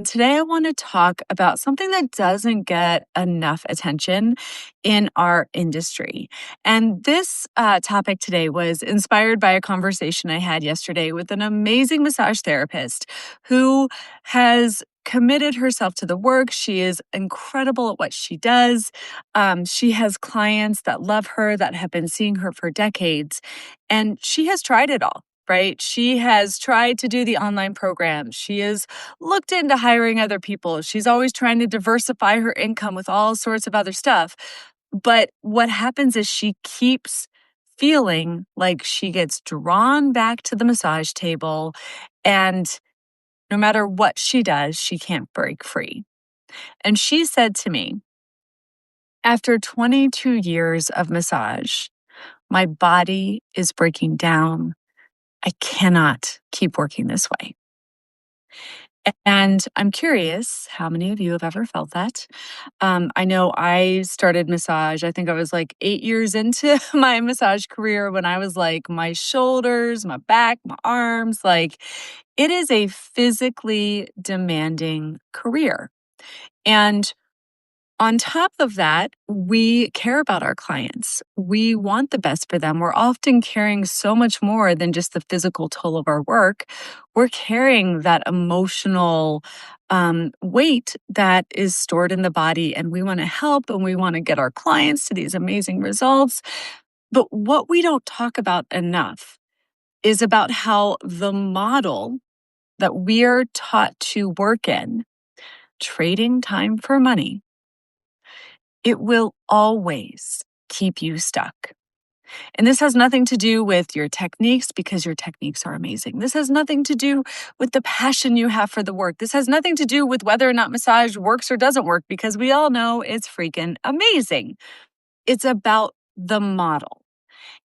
Today, I want to talk about something that doesn't get enough attention in our industry. And this topic today was inspired by a conversation I had yesterday with an amazing massage therapist who has committed herself to the work. She is incredible at what she does. She has clients that love her, that have been seeing her for decades, and she has tried it all. Right. She has tried to do the online programs. She has looked into hiring other people. She's always trying to diversify her income with all sorts of other stuff. But what happens is she keeps feeling like she gets drawn back to the massage table. And no matter what she does, she can't break free. And she said to me, after 22 years of massage, my body is breaking down. I cannot keep working this way. And I'm curious how many of you have ever felt that. I know I started massage, I think I was like 8 years into my massage career when I was like my shoulders, my back, my arms. Like it is a physically demanding career. And on top of that, we care about our clients. We want the best for them. We're often carrying so much more than just the physical toll of our work. We're carrying that emotional weight that is stored in the body, and we want to help and we want to get our clients to these amazing results. But what we don't talk about enough is about how the model that we are taught to work in, trading time for money, it will always keep you stuck. And this has nothing to do with your techniques because your techniques are amazing. This has nothing to do with the passion you have for the work. This has nothing to do with whether or not massage works or doesn't work because we all know it's freaking amazing. It's about the model.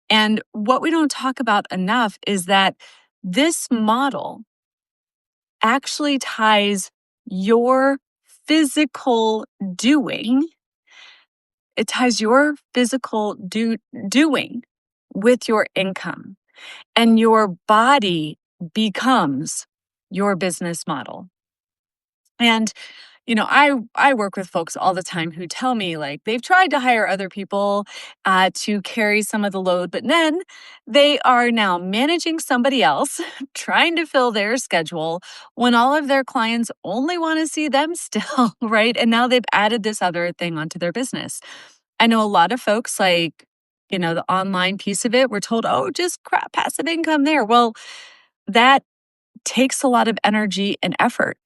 And what we don't talk about enough is that this model actually ties your physical doing. It ties your physical doing with your income, and your body becomes your business model. And I work with folks all the time who tell me like they've tried to hire other people to carry some of the load, but then they are now managing somebody else, trying to fill their schedule when all of their clients only want to see them still, right? And now they've added this other thing onto their business. I know a lot of folks like, the online piece of it, we're told, oh, just crap, passive income there. Well, that takes a lot of energy and effort.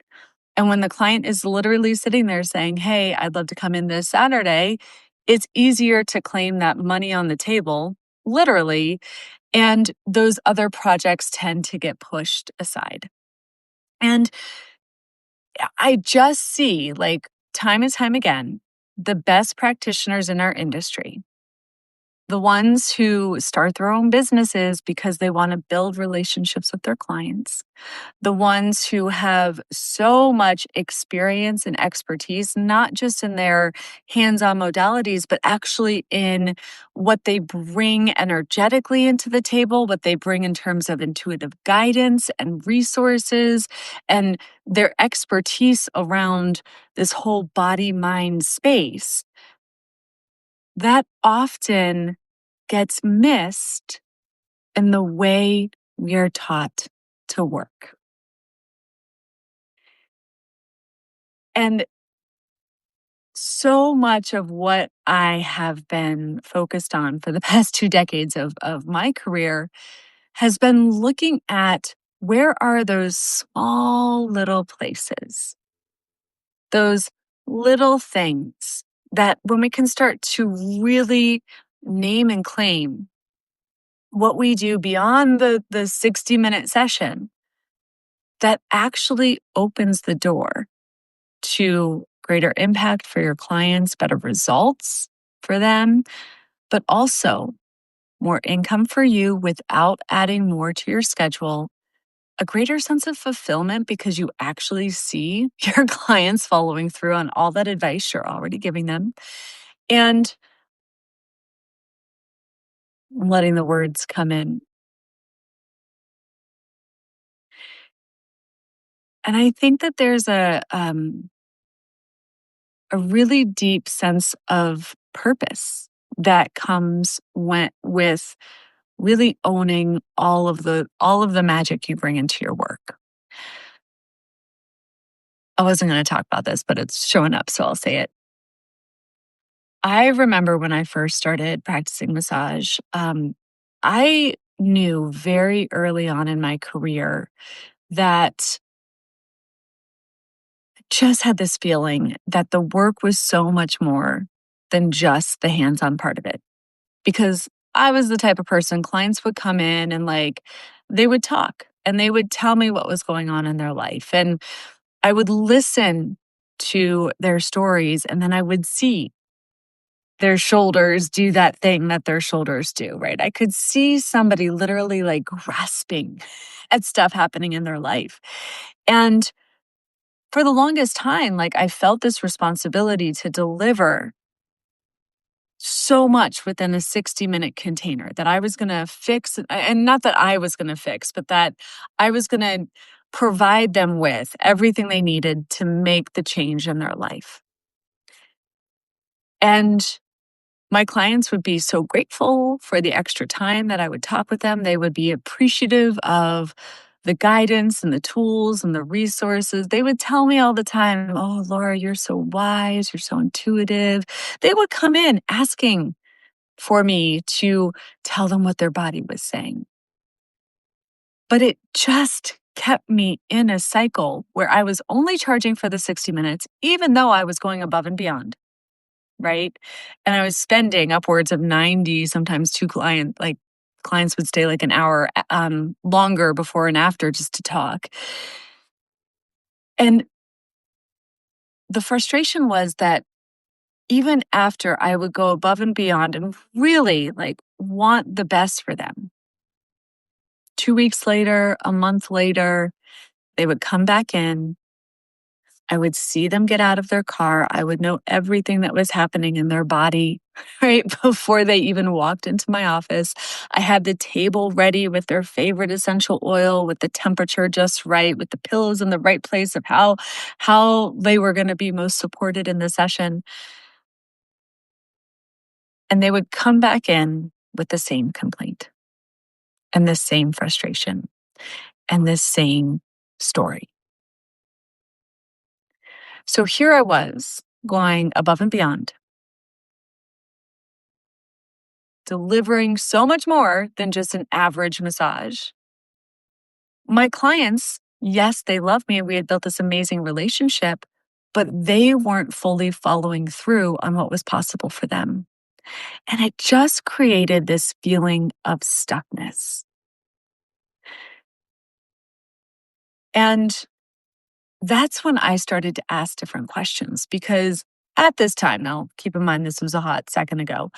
And when the client is literally sitting there saying, hey, I'd love to come in this Saturday, it's easier to claim that money on the table, literally. And those other projects tend to get pushed aside. And I just see, like, time and time again, the best practitioners in our industry, the ones who start their own businesses because they want to build relationships with their clients, the ones who have so much experience and expertise, not just in their hands on modalities, but actually in what they bring energetically into the table, what they bring in terms of intuitive guidance and resources, and their expertise around this whole body mind space. That often gets missed in the way we are taught to work. And so much of what I have been focused on for the past 2 decades of my career has been looking at where are those small little places, those little things that when we can start to really name and claim what we do beyond the 60-minute session, that actually opens the door to greater impact for your clients, better results for them, but also more income for you without adding more to your schedule, a greater sense of fulfillment because you actually see your clients following through on all that advice you're already giving them, and letting the words come in. And I think that there's a really deep sense of purpose that comes with really owning all of the magic you bring into your work. I wasn't going to talk about this, but it's showing up, so I'll say it. I remember when I first started practicing massage, I knew very early on in my career that just had this feeling that the work was so much more than just the hands on part of it. Because I was the type of person, clients would come in and they would talk and they would tell me what was going on in their life. And I would listen to their stories and then I would see their shoulders do that thing that their shoulders do, right? I could see somebody literally grasping at stuff happening in their life. And for the longest time, I felt this responsibility to deliver so much within a 60-minute container that I was going to fix, and not that I was going to fix, but that I was going to provide them with everything they needed to make the change in their life. And my clients would be so grateful for the extra time that I would talk with them. They would be appreciative of the guidance and the tools and the resources. They would tell me all the time, "Oh, Laura, you're so wise, you're so intuitive." They would come in asking for me to tell them what their body was saying. But it just kept me in a cycle where I was only charging for the 60 minutes, even though I was going above and beyond, right? And I was spending upwards of 90, sometimes clients would stay an hour longer before and after just to talk. And the frustration was that even after I would go above and beyond and really want the best for them, 2 weeks later, a month later, they would come back in. I would see them get out of their car. I would know everything that was happening in their body, right? Before they even walked into my office. I had the table ready with their favorite essential oil, with the temperature just right, with the pillows in the right place of how they were going to be most supported in the session. And they would come back in with the same complaint and the same frustration and the same story. So here I was going above and beyond, delivering so much more than just an average massage. My clients, yes, they love me and we had built this amazing relationship, but they weren't fully following through on what was possible for them. And it just created this feeling of stuckness. And that's when I started to ask different questions because at this time, now keep in mind this was a hot second ago,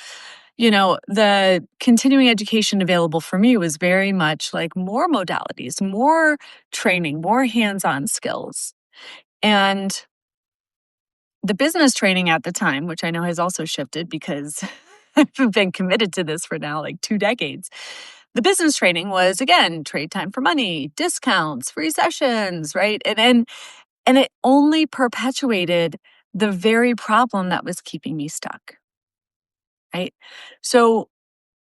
the continuing education available for me was very much more modalities, more training, more hands on skills. And the business training at the time, which I know has also shifted because I've been committed to this for now 2 decades. The business training was, again, trade time for money, discounts, free sessions, right? And it only perpetuated the very problem that was keeping me stuck, right? So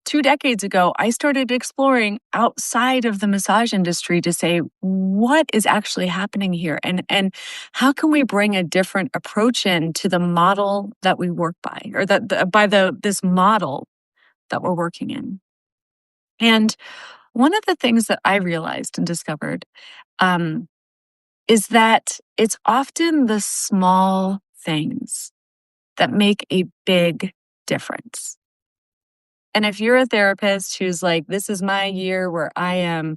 2 decades ago, I started exploring outside of the massage industry to say, what is actually happening here? And how can we bring a different approach in to the model that we work by, or this model that we're working in? And one of the things that I realized and discovered um, is that it's often the small things that make a big difference. And if you're a therapist who's like, this is my year where I am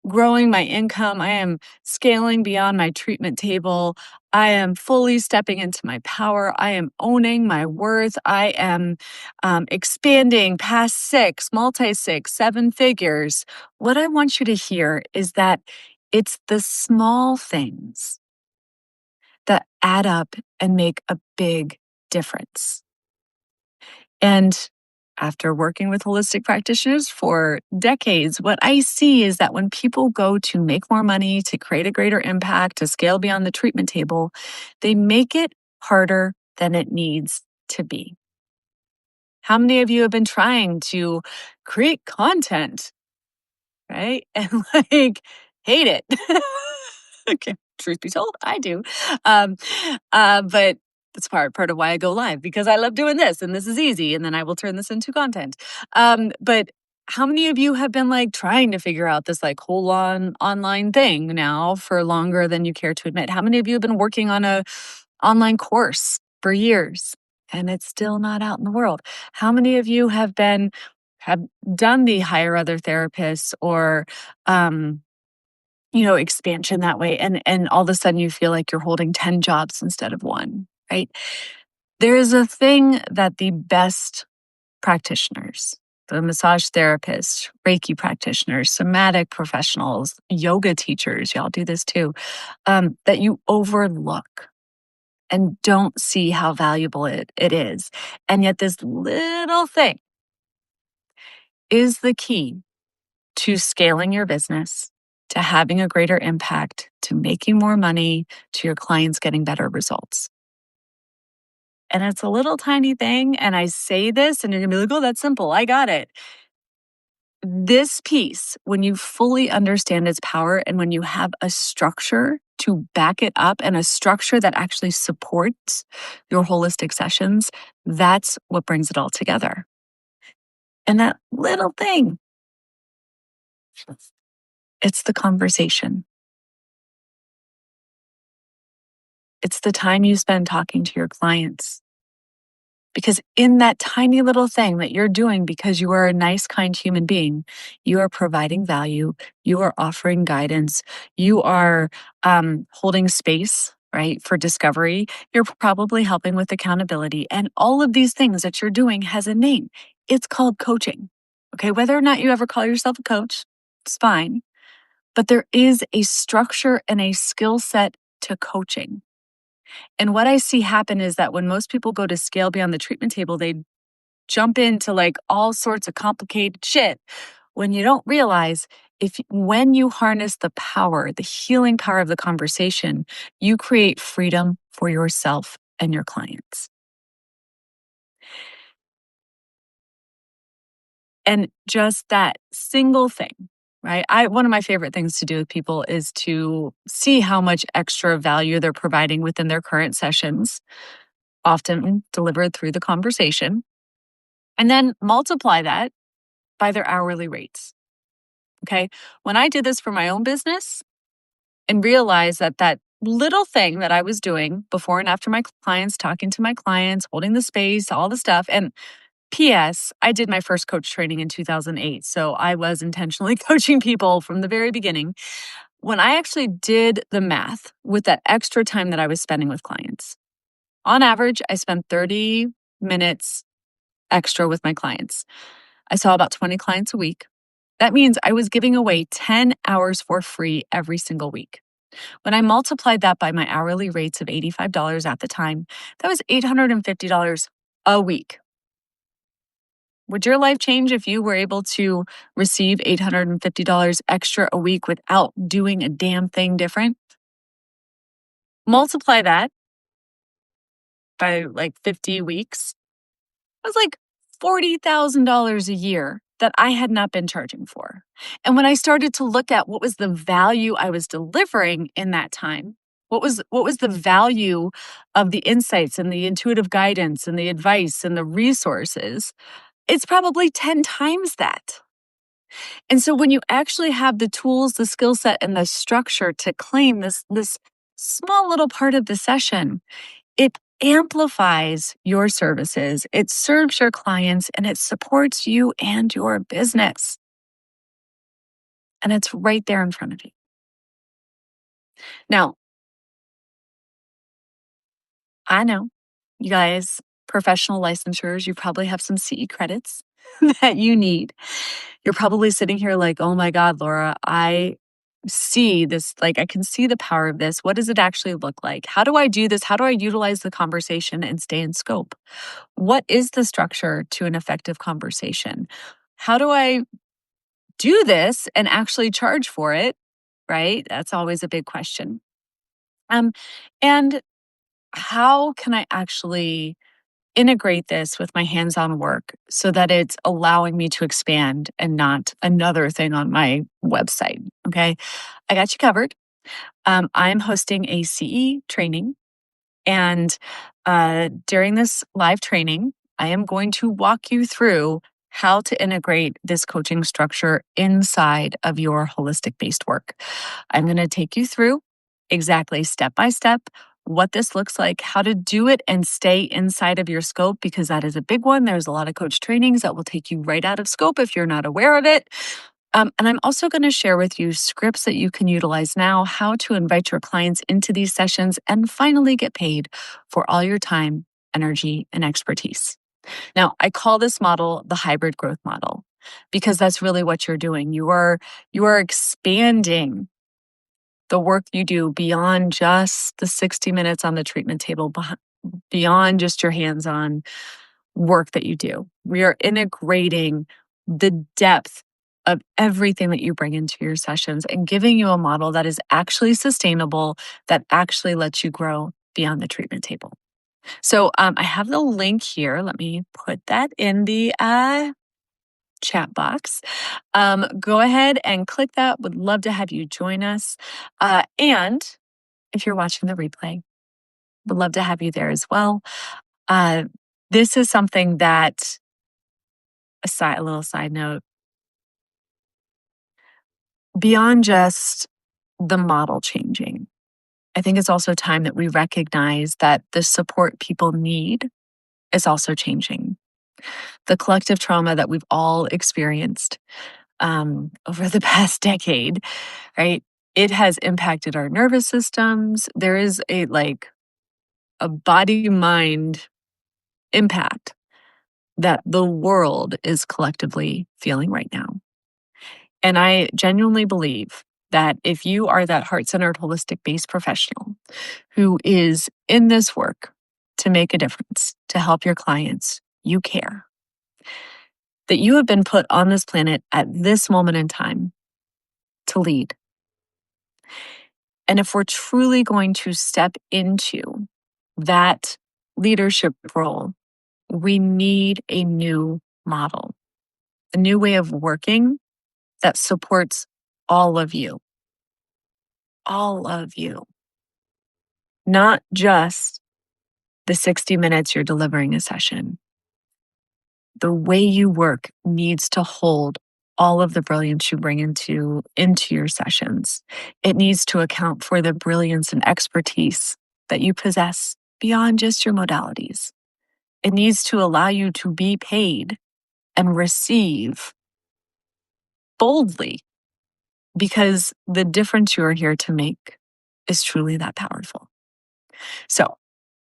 growing my income, I am scaling beyond my treatment table, I am fully stepping into my power, I am owning my worth, I am expanding past multi-six, seven figures. What I want you to hear is that it's the small things that add up and make a big difference. And After working with holistic practitioners for decades, what I see is that when people go to make more money, to create a greater impact, to scale beyond the treatment table, they make it harder than it needs to be. How many of you have been trying to create content, right? And hate it. Okay, truth be told, I do. Um, but that's part of why I go live, because I love doing this and this is easy, and then I will turn this into content. But how many of you have been trying to figure out this whole online thing now for longer than you care to admit? How many of you have been working on a online course for years and it's still not out in the world? How many of you have done the hire other therapists or expansion that way, and all of a sudden you feel like you're holding 10 jobs instead of one, right? There is a thing that the best practitioners, the massage therapists, Reiki practitioners, somatic professionals, yoga teachers, y'all do this too, that you overlook and don't see how valuable it is. And yet this little thing is the key to scaling your business, to having a greater impact, to making more money, to your clients getting better results. And it's a little tiny thing. And I say this, and you're going to be like, oh, that's simple. I got it. This piece, when you fully understand its power and when you have a structure to back it up and a structure that actually supports your holistic sessions, that's what brings it all together. And that little thing, it's the conversation. It's the time you spend talking to your clients. Because in that tiny little thing that you're doing because you are a nice, kind human being, you are providing value, you are offering guidance, you are holding space, right, for discovery. You're probably helping with accountability. And all of these things that you're doing has a name. It's called coaching. Okay, whether or not you ever call yourself a coach, it's fine. But there is a structure and a skill set to coaching. And what I see happen is that when most people go to scale beyond the treatment table, they jump into all sorts of complicated shit when you don't realize when you harness the power, the healing power of the conversation, you create freedom for yourself and your clients. And just that single thing, right? One of my favorite things to do with people is to see how much extra value they're providing within their current sessions, often delivered through the conversation, and then multiply that by their hourly rates. Okay. When I did this for my own business and realized that little thing that I was doing before and after my clients, talking to my clients, holding the space, all the stuff. And P.S., I did my first coach training in 2008. So I was intentionally coaching people from the very beginning. When I actually did the math with that extra time that I was spending with clients, on average, I spent 30 minutes extra with my clients. I saw about 20 clients a week. That means I was giving away 10 hours for free every single week. When I multiplied that by my hourly rates of $85 at the time, that was $850 a week. Would your life change if you were able to receive $850 extra a week without doing a damn thing different? Multiply that by 50 weeks. It was $40,000 a year that I had not been charging for. And when I started to look at what was the value I was delivering in that time, what was the value of the insights and the intuitive guidance and the advice and the resources, it's probably 10 times that. And so when you actually have the tools, the skill set, and the structure to claim this small little part of the session, it amplifies your services, it serves your clients, and it supports you and your business. And it's right there in front of you. Now, I know you guys, professional licensures, you probably have some CE credits that you need. You're probably sitting here oh my God, Laura, I see this, like, I can see the power of this. What does it actually look like? How do I do this? How do I utilize the conversation and stay in scope? What is the structure to an effective conversation? How do I do this and actually charge for it? Right? That's always a big question. Um, and how can I actually integrate this with my hands on work so that it's allowing me to expand and not another thing on my website? Okay. I got you covered. I'm hosting a CE training, and during this live training, I am going to walk you through how to integrate this coaching structure inside of your holistic based work. I'm going to take you through exactly step by step what this looks like, how to do it and stay inside of your scope, because that is a big one. There's a lot of coach trainings that will take you right out of scope if you're not aware of it. And I'm also going to share with you scripts that you can utilize now, how to invite your clients into these sessions, and finally get paid for all your time, energy, and expertise. Now, I call this model the hybrid growth model because that's really what you're doing. You are expanding the work you do beyond just the 60 minutes on the treatment table, beyond just your hands-on work that you do. We are integrating the depth of everything that you bring into your sessions and giving you a model that is actually sustainable, that actually lets you grow beyond the treatment table. So I have the link here. Let me put that in the chat box. Go ahead and click that. Would love to have you join us. And if you're watching the replay, would love to have you there as well. Uh, this is something that, a little side note, beyond just the model changing, I think it's also time that we recognize that the support people need is also changing. The collective trauma that we've all experienced over the past decade, right? It has impacted our nervous systems. There is a body mind impact that the world is collectively feeling right now. And I genuinely believe that if you are that heart centered, holistic based professional who is in this work to make a difference, to help your clients, you care, that you have been put on this planet at this moment in time to lead. And if we're truly going to step into that leadership role, we need a new model, a new way of working that supports all of you, not just the 60 minutes you're delivering a session. The way you work needs to hold all of the brilliance you bring into your sessions. It needs to account for the brilliance and expertise that you possess beyond just your modalities. It needs to allow you to be paid and receive boldly, because the difference you are here to make is truly that powerful. So,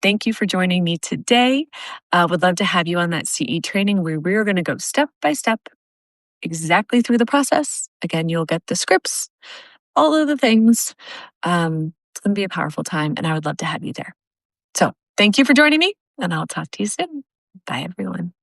thank you for joining me today. Would love to have you on that CE training where we're going to go step by step exactly through the process. Again, you'll get the scripts, all of the things. It's going to be a powerful time, and I would love to have you there. So, thank you for joining me, and I'll talk to you soon. Bye, everyone.